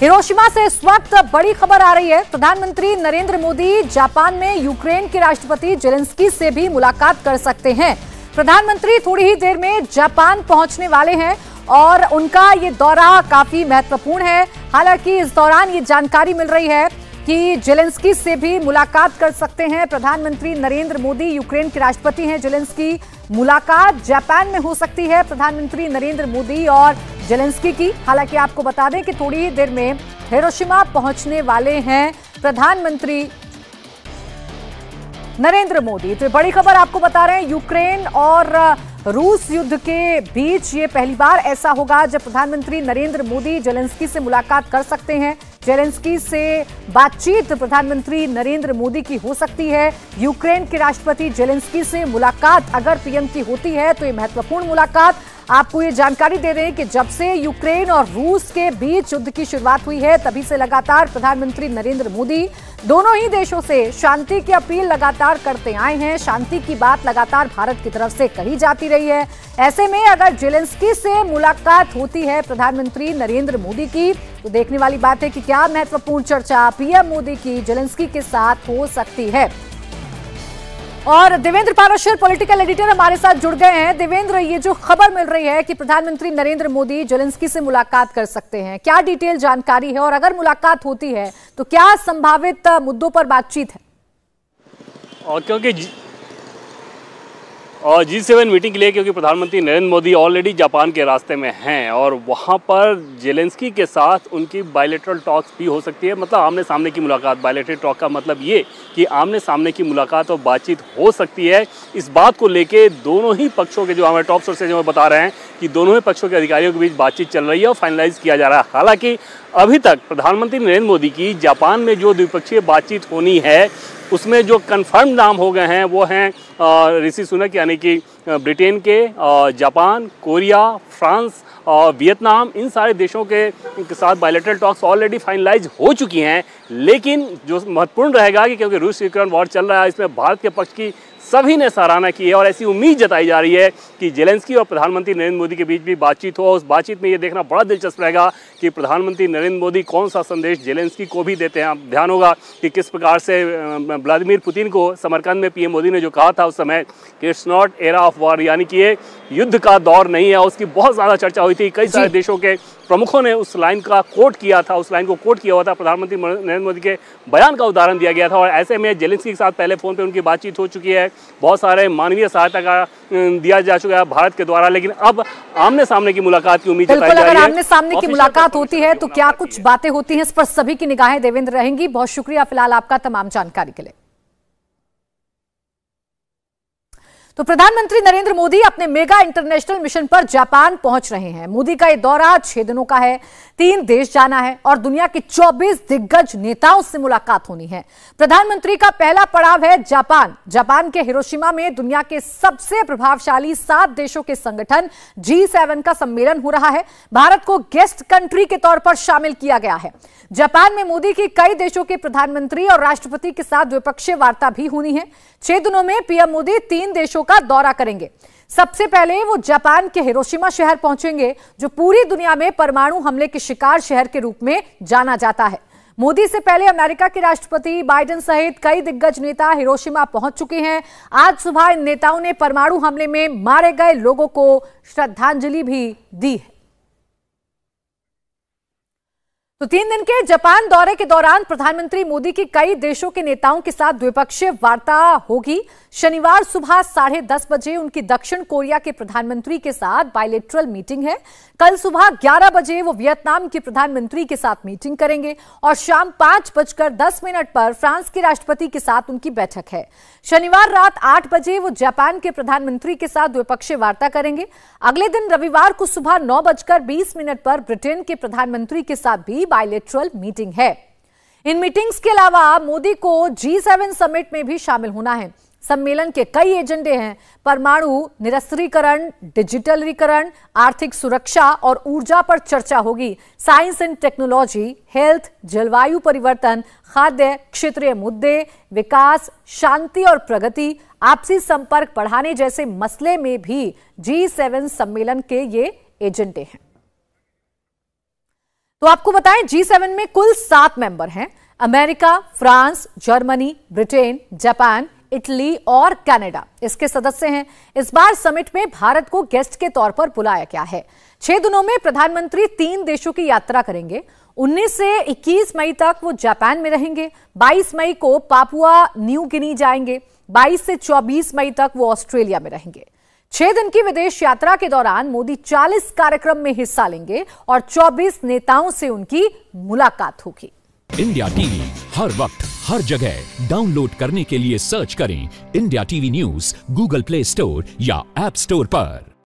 Hiroshima से इस वक्त बड़ी खबर आ रही है। प्रधानमंत्री नरेंद्र मोदी जापान में यूक्रेन के राष्ट्रपति जेलेंस्की से भी मुलाकात कर सकते हैं। प्रधानमंत्री थोड़ी ही देर में जापान पहुंचने वाले हैं और उनका ये दौरा काफी महत्वपूर्ण है। हालांकि इस दौरान ये जानकारी मिल रही है कि जेलेंस्की से भी मुलाकात कर सकते हैं प्रधानमंत्री नरेंद्र मोदी। यूक्रेन के राष्ट्रपति हैं जेलेंस्की। मुलाकात जापान में हो सकती है प्रधानमंत्री नरेंद्र मोदी और जेलेंस्की की। हालांकि आपको बता दें कि थोड़ी ही देर में हिरोशिमा पहुंचने वाले हैं प्रधानमंत्री नरेंद्र मोदी। तो बड़ी खबर आपको बता रहे हैं, यूक्रेन और रूस युद्ध के बीच ये पहली बार ऐसा होगा जब प्रधानमंत्री नरेंद्र मोदी जेलेंस्की से मुलाकात कर सकते हैं। जेलेंस्की से बातचीत प्रधानमंत्री नरेंद्र मोदी की हो सकती है। यूक्रेन के राष्ट्रपति जेलेंस्की से मुलाकात अगर पीएम की होती है तो ये महत्वपूर्ण मुलाकात। आपको ये जानकारी दे रहे हैं कि जब से यूक्रेन और रूस के बीच युद्ध की शुरुआत हुई है तभी से लगातार प्रधानमंत्री नरेंद्र मोदी दोनों ही देशों से शांति की अपील लगातार करते आए हैं। शांति की बात लगातार भारत की तरफ से कही जाती रही है। ऐसे में अगर जेलेंस्की से मुलाकात होती है प्रधानमंत्री नरेंद्र मोदी की तो देखने वाली बात है कि क्या महत्वपूर्ण चर्चा पीएम मोदी की जेलेंस्की के साथ हो सकती है। और देवेंद्र पाराशर पॉलिटिकल एडिटर हमारे साथ जुड़ गए हैं। देवेंद्र, ये जो खबर मिल रही है कि प्रधानमंत्री नरेंद्र मोदी जेलेंस्की से मुलाकात कर सकते हैं, क्या डिटेल जानकारी है और अगर मुलाकात होती है तो क्या संभावित मुद्दों पर बातचीत है? और क्योंकि G7 मीटिंग के लिए क्योंकि प्रधानमंत्री नरेंद्र मोदी ऑलरेडी जापान के रास्ते में हैं और वहाँ पर जेलेंस्की के साथ उनकी बायलैटरल टॉक्स भी हो सकती है। मतलब आमने सामने की मुलाकात। बायलैटरल टॉक का मतलब ये कि आमने सामने की मुलाकात और बातचीत हो सकती है। इस बात को लेके दोनों ही पक्षों के जो हमारे टॉप सोर्सेज जो बता रहे हैं कि दोनों ही पक्षों के अधिकारियों के बीच बातचीत चल रही है और फाइनलाइज किया जा रहा है। हालांकि अभी तक प्रधानमंत्री नरेंद्र मोदी की जापान में जो द्विपक्षीय बातचीत होनी है उसमें जो कंफर्म नाम हो गए हैं वो हैं ऋषि सुनक, यानी कि ब्रिटेन के, जापान, कोरिया, फ्रांस और वियतनाम। इन सारे देशों के साथ बायलैटरल टॉक्स ऑलरेडी फाइनलाइज हो चुकी हैं। लेकिन जो महत्वपूर्ण रहेगा कि क्योंकि रूस यूक्रेन वॉर चल रहा है, इसमें भारत के पक्ष की सभी ने सराहना की है और ऐसी उम्मीद जताई जा रही है कि जेलेंस्की और प्रधानमंत्री नरेंद्र मोदी के बीच भी बातचीत हो। उस बातचीत में ये देखना बड़ा दिलचस्प रहेगा कि प्रधानमंत्री नरेंद्र मोदी कौन सा संदेश जेलेंस्की को भी देते हैं। ध्यान होगा कि किस प्रकार से व्लादिमीर पुतिन को समरकंद में पीएम मोदी ने जो कहा था उस समय कि it's not era of war, यानी कि ये युद्ध का दौर नहीं है। उसकी बहुत ज़्यादा चर्चा हुई थी। कई सारे देशों के प्रमुखों ने उस लाइन का कोट किया था, उस लाइन को कोट किया हुआ था। प्रधानमंत्री नरेंद्र मोदी के बयान का उदाहरण दिया गया था और ऐसे में जेलेंस्की के साथ पहले फ़ोन पे उनकी बातचीत हो चुकी है। बहुत सारे मानवीय सहायता का दिया जा चुका है भारत के द्वारा। लेकिन अब आमने सामने की मुलाकात की उम्मीद जताई जा रही है। अगर आमने सामने की मुलाकात होती है तो क्या कुछ बातें होती हैं, इस पर सभी की निगाहें देवेंद्र रहेंगी। बहुत शुक्रिया फिलहाल आपका तमाम जानकारी के लिए। तो प्रधानमंत्री नरेंद्र मोदी अपने मेगा इंटरनेशनल मिशन पर जापान पहुंच रहे हैं। मोदी का यह दौरा 6 दिनों का है। 3 देश जाना है और दुनिया के 24 दिग्गज नेताओं से मुलाकात होनी है। प्रधानमंत्री का पहला पड़ाव है जापान। जापान के हिरोशिमा में दुनिया के सबसे प्रभावशाली 7 देशों के संगठन G7 का सम्मेलन हो रहा है। भारत को गेस्ट कंट्री के तौर पर शामिल किया गया है। जापान में मोदी की कई देशों के प्रधानमंत्री और राष्ट्रपति के साथ द्विपक्षीय वार्ता भी होनी है। 6 दिनों में पीएम मोदी 3 देशों का दौरा करेंगे। सबसे पहले वो जापान के हिरोशिमा शहर पहुंचेंगे जो पूरी दुनिया में परमाणु हमले के शिकार शहर के रूप में जाना जाता है। मोदी से पहले अमेरिका के राष्ट्रपति बाइडेन सहित कई दिग्गज नेता हिरोशिमा पहुंच चुके हैं। आज सुबह इन नेताओं ने परमाणु हमले में मारे गए लोगों को श्रद्धांजलि भी दी है। तो 3 दिन के जापान दौरे के दौरान प्रधानमंत्री मोदी की कई देशों के नेताओं के साथ द्विपक्षीय वार्ता होगी। शनिवार सुबह 10:30 बजे उनकी दक्षिण कोरिया के प्रधानमंत्री के साथ बायलैटरल मीटिंग है। कल सुबह 11 बजे वो वियतनाम के प्रधानमंत्री के साथ मीटिंग करेंगे और शाम 5:10 पर फ्रांस के राष्ट्रपति के साथ उनकी बैठक है। शनिवार रात 8 बजे वो जापान के प्रधानमंत्री के साथ द्विपक्षीय वार्ता करेंगे। अगले दिन रविवार को सुबह 9:20 पर ब्रिटेन के प्रधानमंत्री के साथ भी बायलैटरल मीटिंग है। इन मीटिंग्स के अलावा मोदी को G7 समिट में भी शामिल होना है। सम्मेलन के कई एजेंडे हैं। परमाणु निरस्त्रीकरण, डिजिटलीकरण, आर्थिक सुरक्षा और ऊर्जा पर चर्चा होगी। साइंस एंड टेक्नोलॉजी, हेल्थ, जलवायु परिवर्तन, खाद्य, क्षेत्रीय मुद्दे, विकास, शांति और प्रगति, आपसी संपर्क बढ़ाने जैसे मसले में भी G7 सम्मेलन के ये एजेंडे हैं। तो आपको बताएं G7 में कुल 7 मेंबर हैं। America, France, Germany, Britain, Japan, Italy और कनाडा इसके सदस्य हैं। इस बार समिट में भारत को गेस्ट के तौर पर बुलाया गया है। 6 दिनों में प्रधानमंत्री 3 देशों की यात्रा करेंगे। 19 से 21 मई तक वो जापान में रहेंगे। 22 मई को पापुआ न्यू गिनी जाएंगे। 22 से 24 मई तक वो ऑस्ट्रेलिया में रहेंगे। 6 दिन की विदेश यात्रा के दौरान मोदी 40 कार्यक्रम में हिस्सा लेंगे और 24 नेताओं से उनकी मुलाकात होगी। इंडिया टीवी हर वक्त हर जगह डाउनलोड करने के लिए सर्च करें India TV news Google play store या ऐप स्टोर पर।